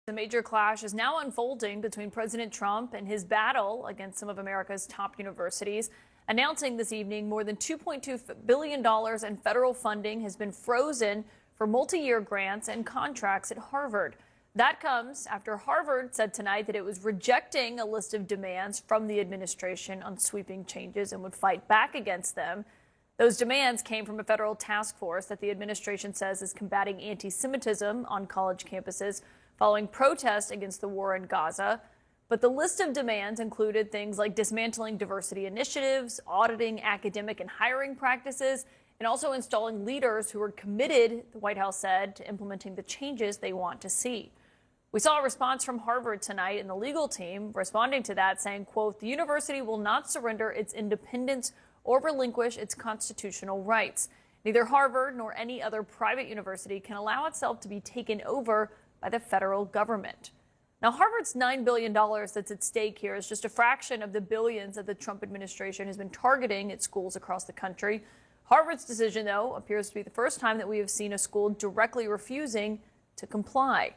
The major clash is now unfolding between President Trump and his battle against some of America's top universities, announcing this evening more than $2.2 billion in federal funding has been frozen for multi-year grants and contracts at Harvard. That comes after Harvard said tonight that it was rejecting a list of demands from the administration on sweeping changes and would fight back against them. Those demands came from a federal task force that the administration says is combating anti-Semitism on college campuses following protests against the war in Gaza. But the list of demands included things like dismantling diversity initiatives, auditing academic and hiring practices, and also installing leaders who are committed, the White House said, to implementing the changes they want to see. We saw a response from Harvard tonight, and the legal team responding to that saying, quote, "The university will not surrender its independence or relinquish its constitutional rights. Neither Harvard nor any other private university can allow itself to be taken over by the federal government." Now, Harvard's $9 billion that's at stake here is just a fraction of the billions that the Trump administration has been targeting at schools across the country. Harvard's decision, though, appears to be the first time that we have seen a school directly refusing to comply.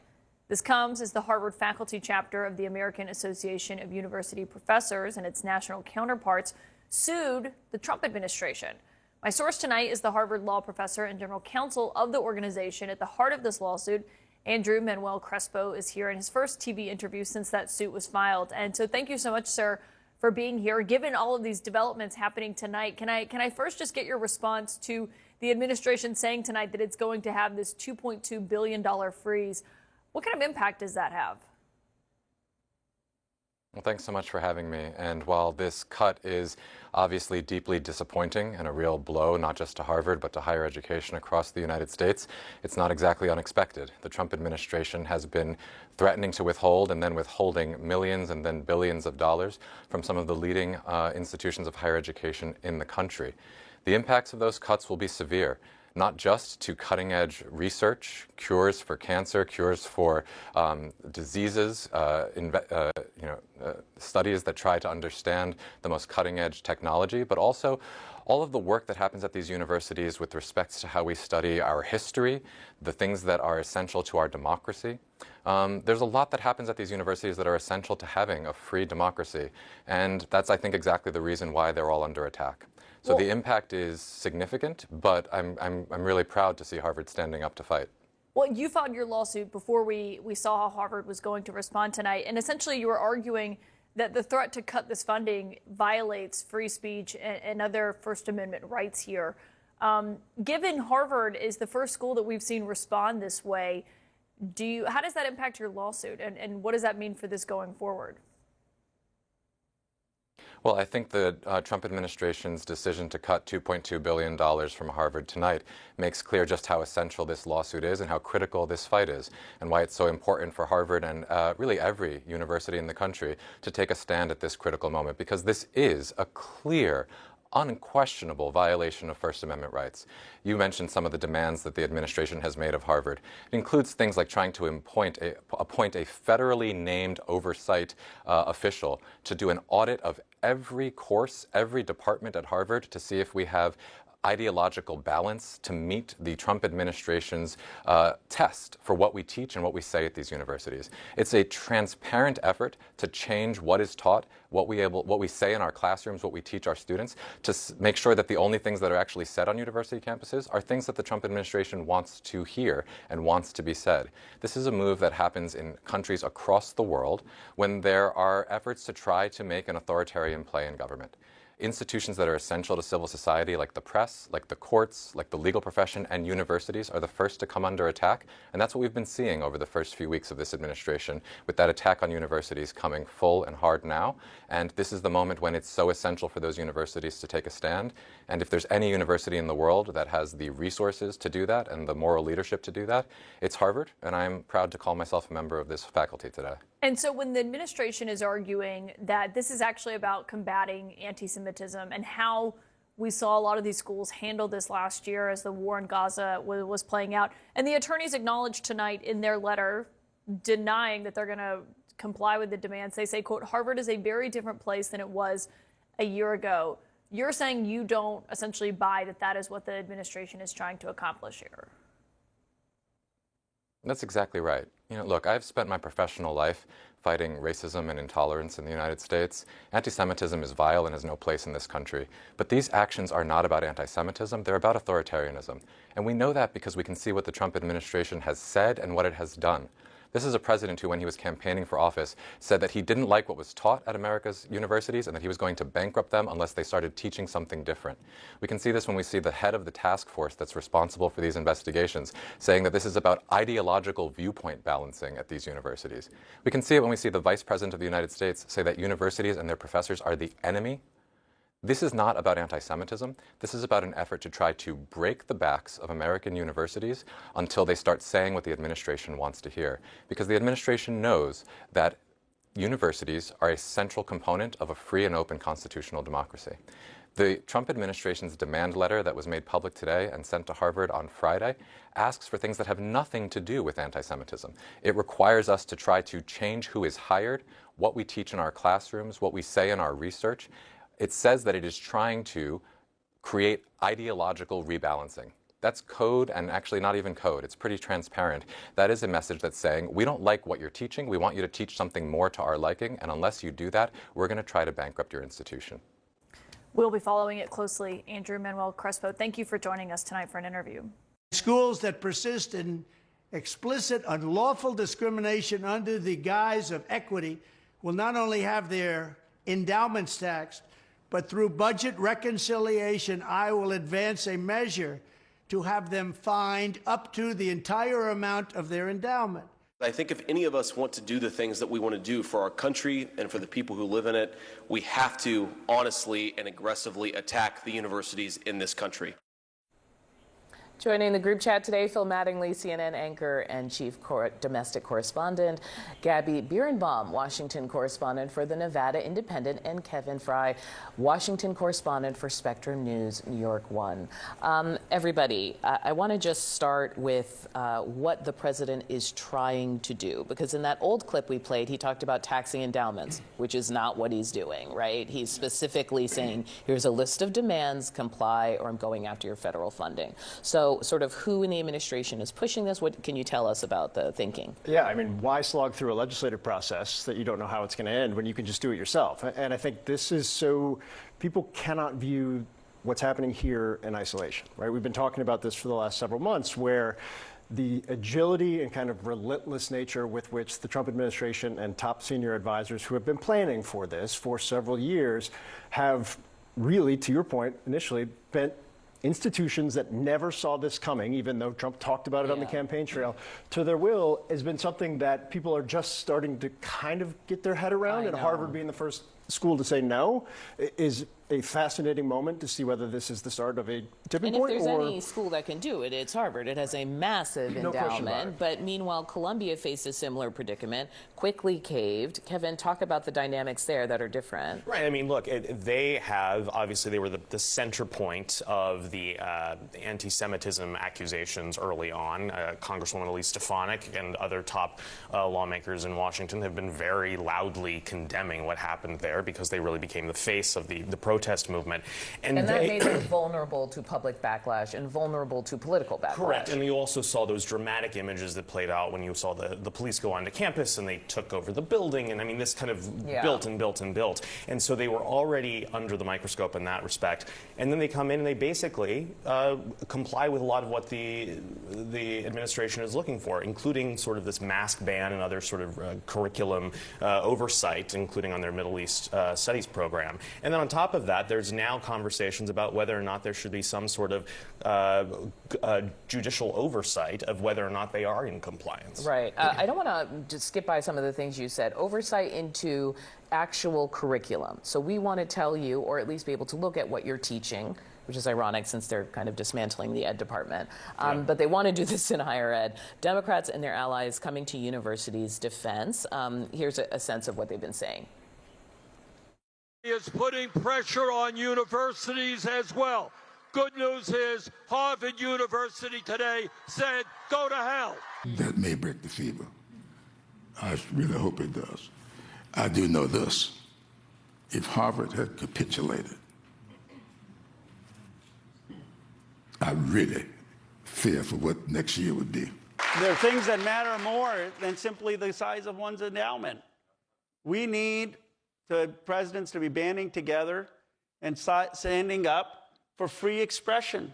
This comes as the Harvard faculty chapter of the American Association of University Professors and its national counterparts sued the Trump administration. My source tonight is the Harvard law professor and general counsel of the organization at the heart of this lawsuit. Andrew Manuel Crespo is here in his first TV interview since that suit was filed. And so thank you so much, sir, for being here. Given all of these developments happening tonight, can I first just get your response to the administration saying tonight that it's going to have this $2.2 billion freeze? What kind of impact does that have? Well, thanks so much for having me. And while this cut is obviously deeply disappointing and a real blow, not just to Harvard, but to higher education across the United States, it's not exactly unexpected. The Trump administration has been threatening to withhold and then withholding millions and then billions of dollars from some of the leading institutions of higher education in the country. The impacts of those cuts will be severe, not just to cutting-edge research, cures for cancer, cures for diseases, studies that try to understand the most cutting-edge technology, but also all of the work that happens at these universities with respect to how we study our history, the things that are essential to our democracy. There's a lot that happens at these universities that are essential to having a free democracy, and that's, I think, exactly the reason why they're all under attack. So the impact is significant, but I'm really proud to see Harvard standing up to fight. Well, you filed your lawsuit before we saw how Harvard was going to respond tonight, and essentially you were arguing that the threat to cut this funding violates free speech and other First Amendment rights here. Given Harvard is the first school that we've seen respond this way, how does that impact your lawsuit, and what does that mean for this going forward? Well, I think the Trump administration's decision to cut $2.2 billion from Harvard tonight makes clear just how essential this lawsuit is and how critical this fight is, and why it's so important for Harvard and really every university in the country to take a stand at this critical moment, because this is a clear, unquestionable violation of First Amendment rights. You mentioned some of the demands that the administration has made of Harvard. It includes things like trying to appoint a federally named oversight official to do an audit of every course, every department at Harvard to see if we have ideological balance to meet the Trump administration's test for what we teach and what we say at these universities. It's a transparent effort to change what is taught, what we say in our classrooms, what we teach our students, to make sure that the only things that are actually said on university campuses are things that the Trump administration wants to hear and wants to be said. This is a move that happens in countries across the world when there are efforts to try to make an authoritarian play in government. Institutions that are essential to civil society, like the press, like the courts, like the legal profession, and universities, are the first to come under attack. And that's what we've been seeing over the first few weeks of this administration, with that attack on universities coming full and hard now. And this is the moment when it's so essential for those universities to take a stand. And if there's any university in the world that has the resources to do that and the moral leadership to do that, it's Harvard. And I'm proud to call myself a member of this faculty today. And so when the administration is arguing that this is actually about combating anti-Semitism and how we saw a lot of these schools handle this last year as the war in Gaza was playing out, and the attorneys acknowledged tonight in their letter denying that they're going to comply with the demands, they say, quote, Harvard is a very different place than it was a year ago. You're saying you don't essentially buy that that is what the administration is trying to accomplish here. That's exactly right. Look, I've spent my professional life fighting racism and intolerance in the United States. Anti-Semitism is vile and has no place in this country. But these actions are not about anti-Semitism, they're about authoritarianism. And we know that because we can see what the Trump administration has said and what it has done. This is a president who, when he was campaigning for office, said that he didn't like what was taught at America's universities and that he was going to bankrupt them unless they started teaching something different. We can see this when we see the head of the task force that's responsible for these investigations saying that this is about ideological viewpoint balancing at these universities. We can see it when we see the Vice President of the United States say that universities and their professors are the enemy. This is not about anti-Semitism. This is about an effort to try to break the backs of American universities until they start saying what the administration wants to hear. Because the administration knows that universities are a central component of a free and open constitutional democracy. The Trump administration's demand letter that was made public today and sent to Harvard on Friday asks for things that have nothing to do with anti-Semitism. It requires us to try to change who is hired, what we teach in our classrooms, what we say in our research. It says that it is trying to create ideological rebalancing. That's code, and actually not even code. It's pretty transparent. That is a message that's saying, we don't like what you're teaching. We want you to teach something more to our liking. And unless you do that, we're going to try to bankrupt your institution. We'll be following it closely. Andrew Manuel Crespo, thank you for joining us tonight for an interview. Schools that persist in explicit, unlawful discrimination under the guise of equity will not only have their endowments taxed, but through budget reconciliation, I will advance a measure to have them fined up to the entire amount of their endowment. I think if any of us want to do the things that we want to do for our country and for the people who live in it, we have to honestly and aggressively attack the universities in this country. Joining the group chat today, Phil Mattingly, CNN anchor and chief domestic correspondent, Gabby Birnbaum, Washington correspondent for the Nevada Independent, and Kevin Fry, Washington correspondent for Spectrum News, New York 1. Everybody, I want to just start with what the president is trying to do, because in that old clip we played, he talked about taxing endowments, which is not what he's doing, right? He's specifically saying, here's a list of demands, comply, or I'm going after your federal funding. So sort of who in the administration is pushing this? What can you tell us about the thinking? Yeah, I mean, why slog through a legislative process that you don't know how it's going to end when you can just do it yourself? And I think this is so people cannot view what's happening here in isolation, right? We've been talking about this for the last several months, where the agility and kind of relentless nature with which the Trump administration and top senior advisors who have been planning for this for several years have really, to your point initially, bent institutions that never saw this coming, even though Trump talked about it on the campaign trail, to their will, has been something that people are just starting to kind of get their head around. And Harvard being the first school to say no is a fascinating moment to see whether this is the start of a tipping point. And if there's any school that can do it, it's Harvard. It has a massive endowment. But meanwhile, Columbia faced a similar predicament, quickly caved. Kevin, talk about the dynamics there that are different. Right. I mean, look, they were the center point of the anti-Semitism accusations early on. Congresswoman Elise Stefanik and other top lawmakers in Washington have been very loudly condemning what happened there, because they really became the face of the protest movement. And that made them vulnerable to public backlash and vulnerable to political backlash. Correct. And you also saw those dramatic images that played out when you saw the police go onto campus and they took over the building. And I mean, this kind of built and built and built. And so they were already under the microscope in that respect. And then they come in and they basically comply with a lot of what the administration is looking for, including sort of this mask ban and other sort of curriculum oversight, including on their Middle East studies program. And then on top of that, there's now conversations about whether or not there should be some sort of judicial oversight of whether or not they are in compliance. Right. I don't want to just skip by some of the things you said. Oversight into actual curriculum. So we want to tell you, or at least be able to look at what you're teaching, which is ironic since they're kind of dismantling the ed department. But they want to do this in higher ed. Democrats and their allies coming to universities' defense. Here's a sense of what they've been saying. Is putting pressure on universities as well. Good news is Harvard University today said, go to hell. That may break the fever. I really hope it does. I do know this. If Harvard had capitulated, I really fear for what next year would be. There are things that matter more than simply the size of one's endowment. We need the presidents to be banding together and standing up for free expression.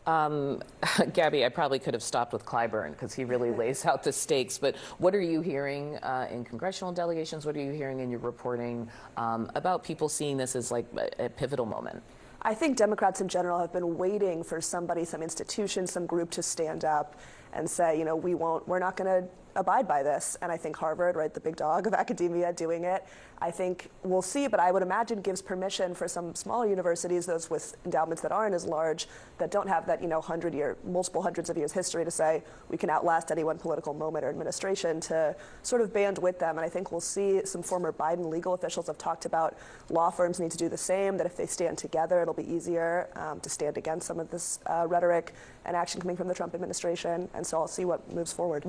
Gabby, I probably could have stopped with Clyburn because he really lays out the stakes. But what are you hearing in congressional delegations? What are you hearing in your reporting about people seeing this as like a pivotal moment? I think Democrats in general have been waiting for somebody, some institution, some group to stand up and say, you know, we're not going to abide by this. And I think Harvard, right, the big dog of academia doing it, I think we'll see, but I would imagine gives permission for some smaller universities, those with endowments that aren't as large, that don't have that, you know, multiple hundreds of years history to say we can outlast any one political moment or administration, to sort of band with them. And I think we'll see some former Biden legal officials have talked about law firms need to do the same, that if they stand together, it'll be easier to stand against some of this rhetoric and action coming from the Trump administration. And so I'll see what moves forward.